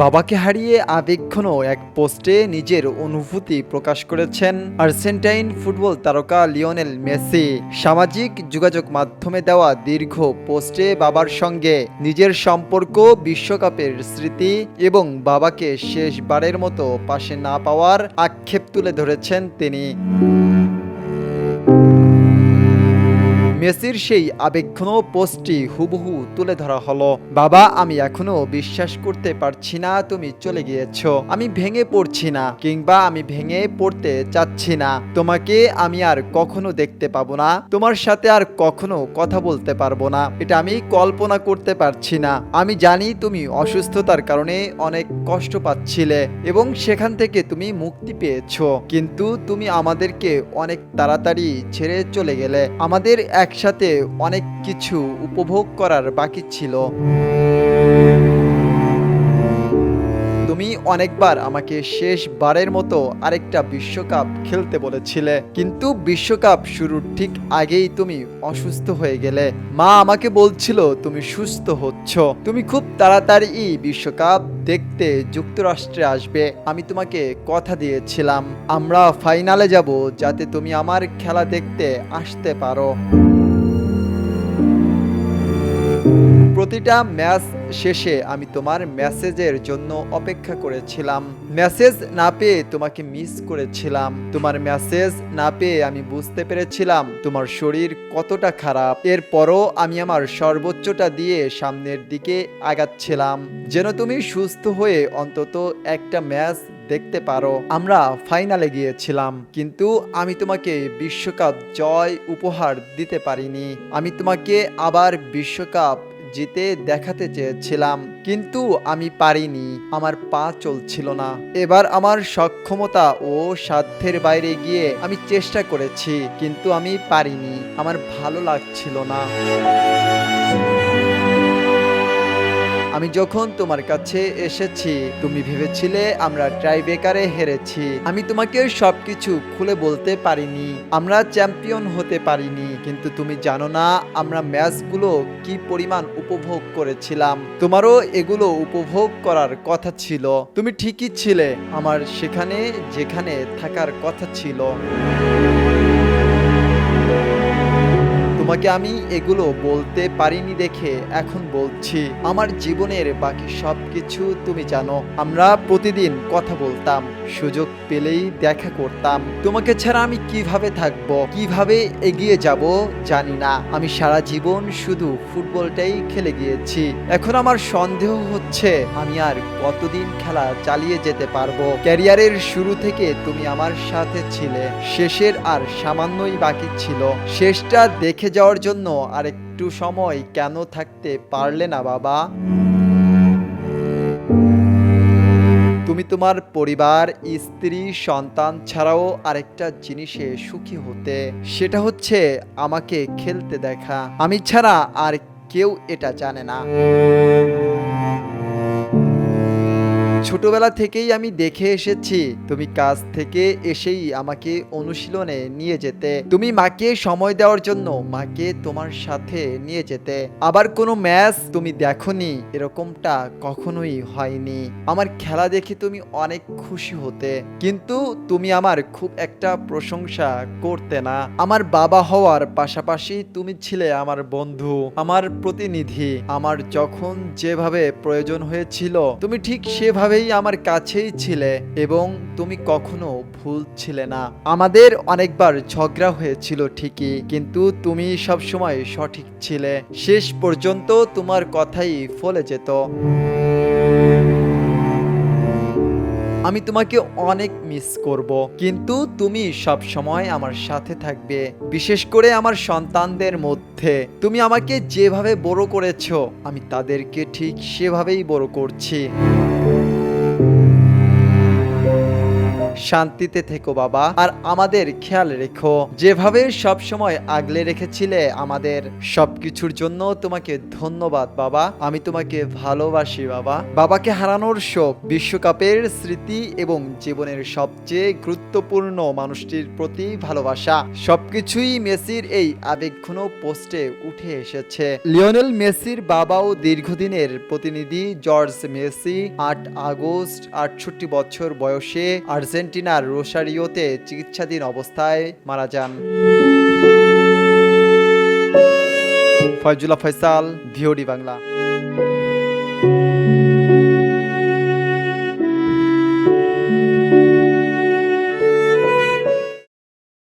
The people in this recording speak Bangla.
বাবাকে হারিয়ে আবেগঘন এক পোস্টে নিজের অনুভূতি প্রকাশ করেছেন আর্জেন্টাইন ফুটবল তারকা লিওনেল মেসি। সামাজিক যোগাযোগ মাধ্যমে দেওয়া দীর্ঘ পোস্টে বাবার সঙ্গে নিজের সম্পর্ক, বিশ্বকাপের স্মৃতি এবং বাবাকে শেষবারের মতো পাশে না পাওয়ার আক্ষেপ তুলে ধরেছেন তিনি। মেসির সেই আবেগঘন পোস্টটি হুবহু তুলে ধরা হলো। বাবা, আমি এখনো বিশ্বাস করতে পারছি না তুমি চলে গিয়েছো। আমি ভেঙে পড়ছি না, কিংবা আমি ভেঙে পড়তে চাচ্ছি না। তোমাকে আমি আর কখনো দেখতে পাবো না, তোমার সাথে আর কখনো কথা বলতে পারবো না। এটা আমি কল্পনা করতে পারছি না। আমি জানি তুমি অসুস্থতার কারণে অনেক কষ্ট পাচ্ছিলে এবং সেখান থেকে তুমি মুক্তি পেয়েছো, কিন্তু তুমি আমাদেরকে অনেক তাড়াতাড়ি ছেড়ে চলে গেলে। আমাদের একসাথে অনেক কিছু উপভোগ করার বাকি ছিল। তুমি অনেকবার আমাকে শেষবারের মতো আরেকটা বিশ্বকাপ খেলতে বলেছিলে, কিন্তু বিশ্বকাপ শুরুর ঠিক আগেই তুমি অসুস্থ হয়ে গেলে। মা আমাকে বলছিল তুমি সুস্থ হচ্ছ, তুমি খুব তাড়াতাড়ি বিশ্বকাপ দেখতে যুক্তরাষ্ট্রে আসবে। আমি তোমাকে কথা দিয়েছিলাম আমরা ফাইনালে যাব, যাতে তুমি আমার খেলা দেখতে আসতে পারো। প্রতিটা ম্যাচ শেষে আমি তোমার মেসেজের জন্য অপেক্ষা করেছিলাম। মেসেজ না পেয়ে তোমাকে মিস করেছিলাম। তোমার মেসেজ না পেয়ে আমি বুঝতে পেরেছিলাম তোমার শরীর কতটা খারাপ। এরপরও আমি আমার সর্বোচ্চটা দিয়ে সামনের দিকে আগাচ্ছিলাম, যেন তুমি সুস্থ হয়ে অন্তত একটা ম্যাচ দেখতে পারো। আমরা ফাইনালে গিয়েছিলাম, কিন্তু আমি তোমাকে বিশ্বকাপ জয় উপহার দিতে পারিনি। আমি তোমাকে আবার বিশ্বকাপ জিতে দেখাতে চেয়েছিলাম, কিন্তু আমি পারিনি। আমার পা চলছিল না। এবার আমার সক্ষমতা ও সাধ্যের বাইরে গিয়ে আমি চেষ্টা করেছি, কিন্তু আমি পারিনি। আমার ভালো লাগছিল না। আমি যখন তোমার কাছে এসেছি, তুমি ভেবেছিলে আমরা টাইব্রেকারে হেরেছি। আমি তোমাকে সবকিছু খুলে বলতে পারিনি। আমরা চ্যাম্পিয়ন হতে পারিনি, কিন্তু তুমি জানো না আমরা ম্যাচগুলো কি পরিমাণ উপভোগ করেছিলাম। তোমারও এগুলো উপভোগ করার কথা ছিল। তুমি ঠিকই ছিলে আমার সেখানে যেখানে থাকার কথা ছিল। তোমাকে আমি এগুলো বলতে পারিনি দেখে এখন বলছি। আমার জীবনের বাকি সবকিছু তুমি জানো। আমরা প্রতিদিন কথা বলতাম, সুযোগ পেলেই দেখা করতাম। তোমাকে ছাড়া আমি কিভাবে থাকবো, কিভাবে এগিয়ে যাব জানি না। আমি সারা জীবন শুধু ফুটবলটাই খেলে গিয়েছি। এখন আমার সন্দেহ হচ্ছে আমি আর কতদিন খেলা চালিয়ে যেতে পারবো। ক্যারিয়ারের শুরু থেকে তুমি আমার সাথে ছিলে, শেষের আর সামান্যই বাকি ছিল। শেষটা দেখে যাওয়ার জন্য আর একটু সময় কেন থাকতে পারলে না বাবা? তুমি তোমার পরিবার, স্ত্রী, সন্তান ছাড়াও আরেকটা জিনিসে সুখী হতে, সেটা হচ্ছে আমাকে খেলতে দেখা। আমি ছাড়া আর কেউ এটা জানে না। ছোটবেলা থেকেই আমি দেখে এসেছি তুমি কাজ থেকে এসেই আমাকে অনুশীলনে নিয়ে যেতে। তুমি মাকে সময় দেওয়ার জন্য মাকে তোমার সাথে নিয়ে যেতে। আবার কোনো ম্যাচ তুমি দেখোনি, এরকমটা কখনোই হয়নি। আমার খেলা দেখে তুমি অনেক খুশি হতে, কিন্তু তুমি আমার খুব একটা প্রশংসা করতে না। আমার বাবা হওয়ার পাশাপাশি তুমি ছিলে আমার বন্ধু, আমার প্রতিনিধি। আমার যখন যেভাবে প্রয়োজন হয়েছিল তুমি ঠিক সেভাবে আমার কাছেই ছিলে, এবং তুমি কখনো ভুল ছিলে না। আমাদের অনেকবার ঝগড়া হয়েছিল ঠিকই, কিন্তু তুমি সবসময় সঠিক ছিলে। শেষ পর্যন্ত তোমার কথাই ফলে যেত। আমি তোমাকে অনেক মিস করব, কিন্তু তুমি সব সময় আমার সাথে থাকবে, বিশেষ করে আমার সন্তানদের মধ্যে। তুমি আমাকে যেভাবে বড় করেছো, আমি তাদেরকে ঠিক সেভাবেই বড় করছি। শান্তিতে থেকো বাবা, আর আমাদের খেয়াল রেখো। যেভাবে সব সময় আগলে রেখেছিলে আমাদের সবকিছুর জন্য তোমাকে ধন্যবাদ বাবা। আমি তোমাকে ভালোবাসি বাবা। বাবাকে হারানোর শোক, বিশ্বকাপের স্মৃতি এবং জীবনের সবচেয়ে গুরুত্বপূর্ণ মানুষটির প্রতি ভালোবাসা, সবকিছুই মেসির এই আবেগঘন পোস্টে উঠে এসেছে। লিওনেল মেসির বাবাও দীর্ঘদিনের প্রতিনিধি জর্জ মেসি ৮ আগস্ট ৬৮ বছর বয়সে আর্জেন্টিনার রোসারিওতে চিকিৎসাধীন অবস্থায় মারা যান। ফয়জুল্লাহ ফয়সাল, ভিওডি বাংলা।